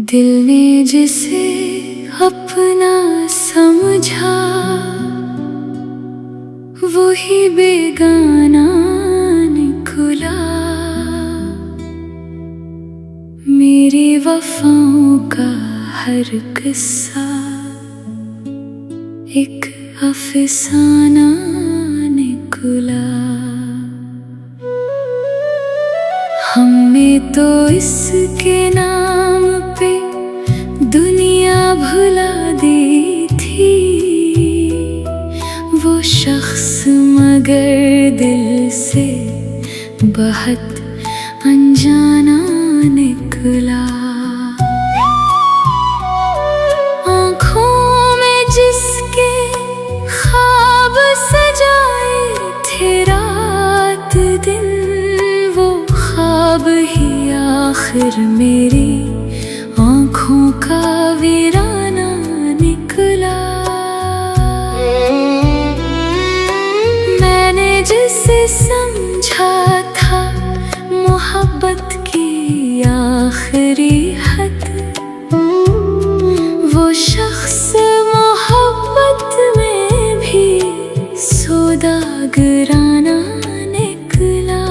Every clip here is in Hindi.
दिल ने जिसे अपना समझा वही बेगाना निकला। मेरी वफाओं का हर किस्सा एक अफसाना निकला। हमने तो इसके नाम पे दुनिया भुला दी थी। वो शख्स मगर दिल से बहुत अनजाना निकला। आँखों में जिसके ख्वाब सजाए थे रात दिन, वो ख्वाब ही आखिर मेरी आँखों का वीराना निकला। मैंने जिसे समझा था मोहब्बत की आखिरी हद, वो शख्स मोहब्बत में भी सौदागराना निकला।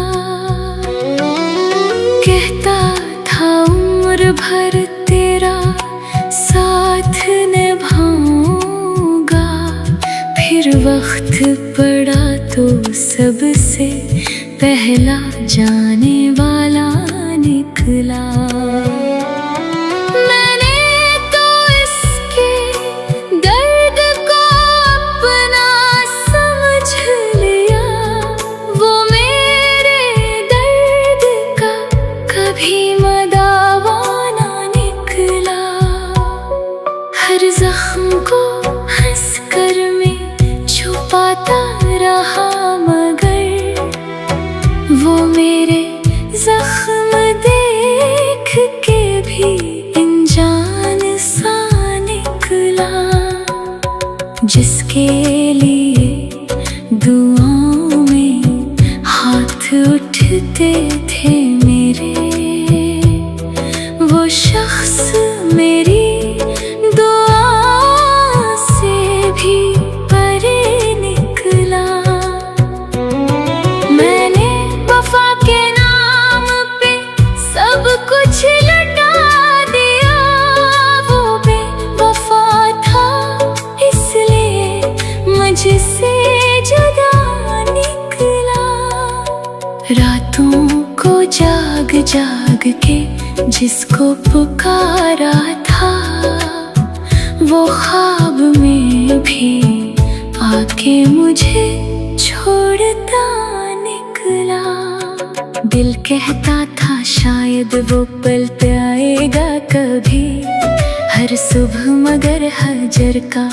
कहता था उम्र भर तेरा साथ निभाऊंगा, फिर वक्त पड़ा तो सबसे पहला जाने वाला निकला। मैंने तो इसके दर्द को अपना समझ लिया, वो मेरे दर्द का कभी मदावा ना निकला। हर जख्म को हंसकर मैं छुपाता रहा, मगर वो मेरे जख्म देख के भी अनजान सा निकला। जिसके लिए दुआओं में हाथ उठते थे मेरे, वो शख्स मेरी दुआ से भी परे निकला। मैंने वफा के नाम पे सब कुछ लुटा दिया, वो बेवफा था इसलिए मुझसे जुदा निकला। रातों को जाग जाग के जिसको पुकारा था, वो ख्वाब में भी आके मुझे छोड़ता निकला। दिल कहता था शायद वो पल पे आएगा कभी, हर सुबह मगर हजर का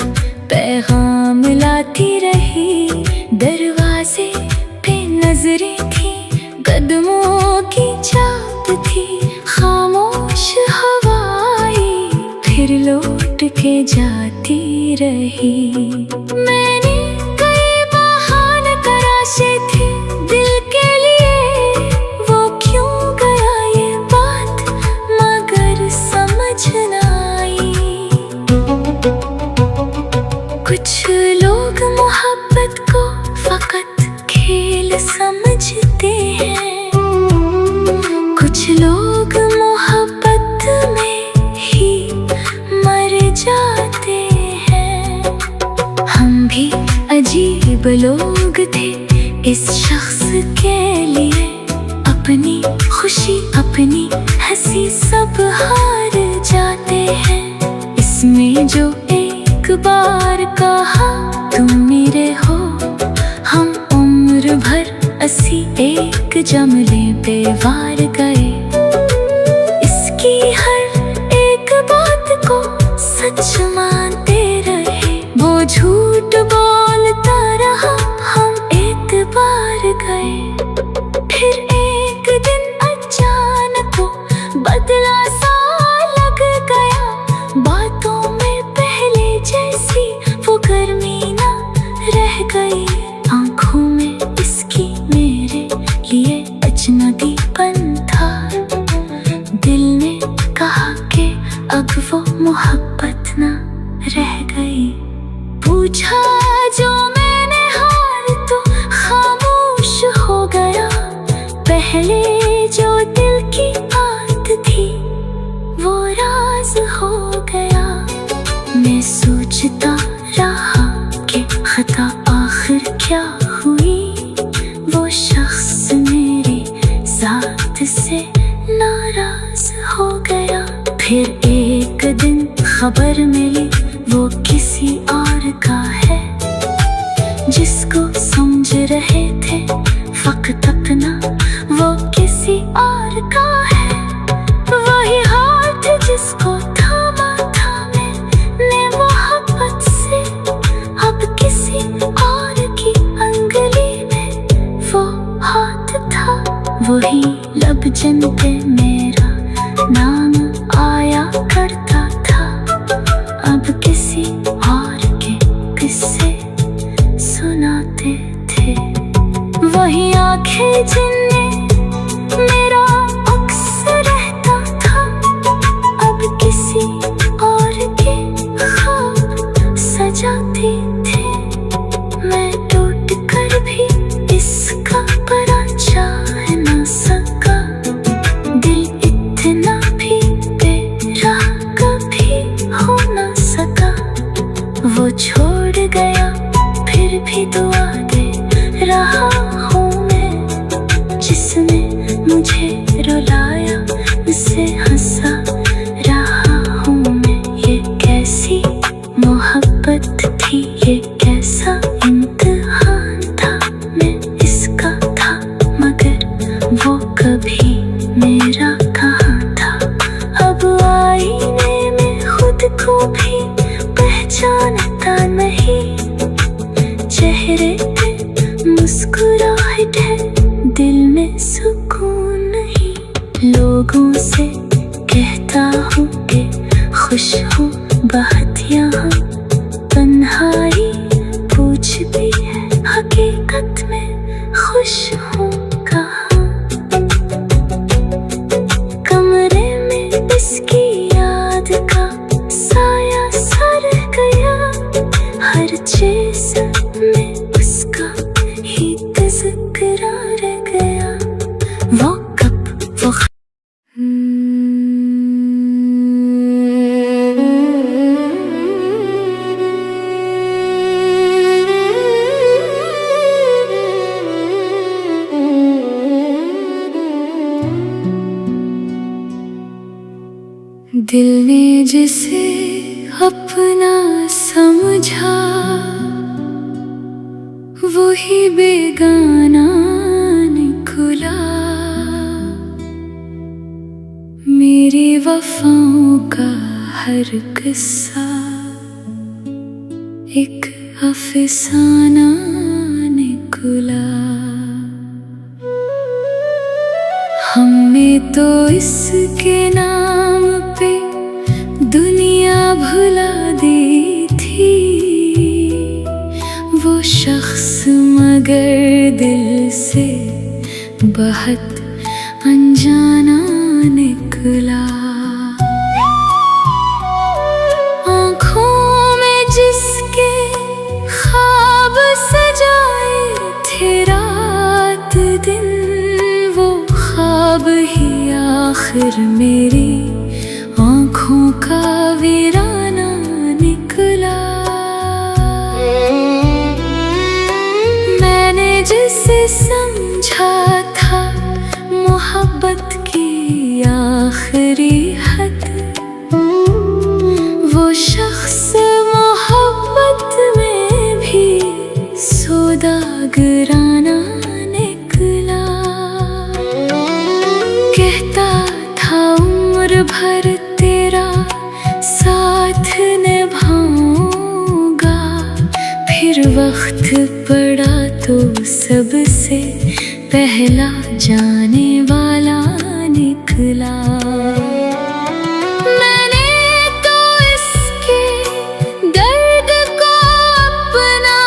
पैगाम लाती रही। दरवाजे पे नजरें थी, कदमों की चाप थी, खामोश हवाएं फिर लौट के जाती रही। मैंने कई बहाने तराशे थे दिल के लिए, वो क्यों गया ये बात मगर समझ ना आई। कुछ लोग मोहब्बत को फकत खेल समझते हैं, कुछ लोग मोहब्बत में ही मर जाते हैं। हम भी अजीब लोग थे इस शख्स के लिए, अपनी खुशी अपनी हंसी सब हार जाते हैं। इसमें जो एक बार कहा तुम मेरे हो, हम उम्र भर असी एक जमले पे वार गए। इसकी हर एक बात को सच मानते रहे, वो झूठ बोलता रहा हम एतबार गए। फिर एक दिन अचानक वो बदला सा लग गया, बातों में पहले जैसी वो गर्मी ना रह गई। आँखों में इसकी मेरे लिए अजनबीपन था। नाराज हो गया। फिर एक दिन खबर मिली वो किसी और का है, जिसको समझ रहे थे फकत अपना वो किसी और का है। वही हाथ जिसको थामा था मैंने मोहब्बत से, अब किसी और की अंगुली में वो हाथ था। वही लब जिन पे मेरा नाम आया करता था, अब किसी और के किस्से सुनाते थे। वही आंखें जिनमें मेरा अक्स रहता था, अब किसी और के ख्वाब सजाते थे। मैं टूट कर भी इसका परा चाह न सका, दिल इतना भी तेरा कभी हो न सका। वो छोड़ गया फिर भी दुआ दे रहा हूँ मैं, जिसने मुझे रुलाया उसे हंसा रहा हूँ मैं। ये कैसी मोहब्बत थी, ये कैसा इम्तिहान था, मैं इसका था मगर वो कभी मेरा कहाँ था। अब आईने में खुद को भी पहचानता नहीं, चेहरे पे मुस्कुराहट है, दिल में सुकून नहीं। लोगों से कहता हूँ कि खुश हूँ बहुत यहाँ, तन्हाई पूछती है हकीकत में खुश हूँ कहाँ। कमरे में इसकी याद का साया सर गया, हर चीज में उसका ही तज़किरा रह गया। वो कब वो दिल ने जिसे अपना समझा, वही बेगाना निकला। मेरी वफाओं का हर किस्सा एक अफसाना निकला। हमने तो इसके नाम पे दुनिया भुला दी थी, वो शख्स मगर दिल से बहुत अनजाना निकला। आँखों में जिसके ख्वाब सजाए थे रात दिन, वो ख्वाब ही आखिर मेरी आँखों का वीराना निकला। मैंने जिसे समझा था मोहब्बत की आखिरी हद, वो शख्स मोहब्बत में भी सौदागराना निकला। कहता था उम्र भर तेरा साथ निभाऊंगा, फिर वक्त पड़ा तो सबसे पहला जाने वाला निकला। मैंने तो इसके दर्द को अपना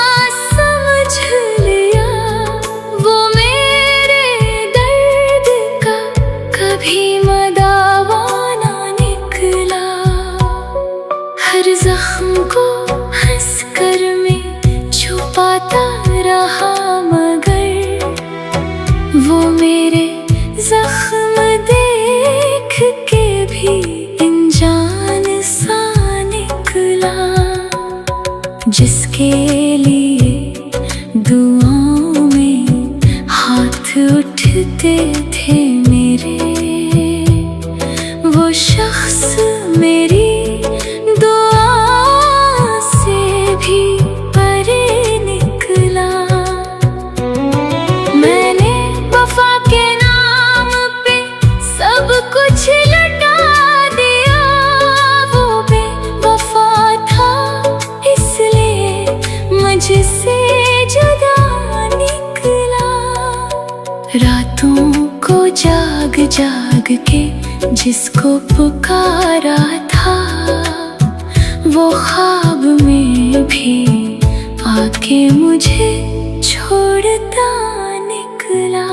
समझ लिया, वो मेरे दर्द का कभी मदावा ना निकला। हर जख्म को हंस कर मैं छुपाता रहा, मगर वो मेरे जख्म देख के शख्स मेरी दुआ से भी परे निकला। मैंने वफा के नाम पे सब कुछ लुटा दिया। वो बेवफा था इसलिए मुझसे जुदा निकला। रातों को जाग जाग के जिसको पुकारा था, वो ख्वाब में भी आके मुझे छोड़ता निकला।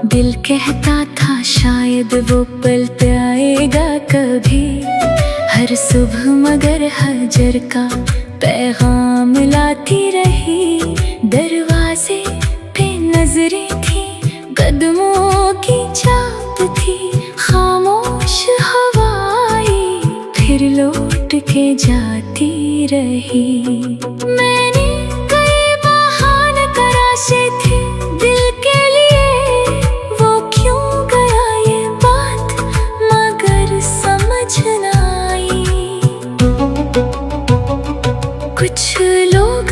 दिल कहता था शायद वो पल पे आएगा कभी, हर सुबह मगर हजर का पैगाम लाती रही। दरवाजे पे नजरें थी, कदमों की चाप थी, खामोश हवाएं फिर लौट के जाती रही। मैंने कई बहाने तराशे थे दिल के लिए, वो क्यों गया ये बात मगर समझ न आई। कुछ लोग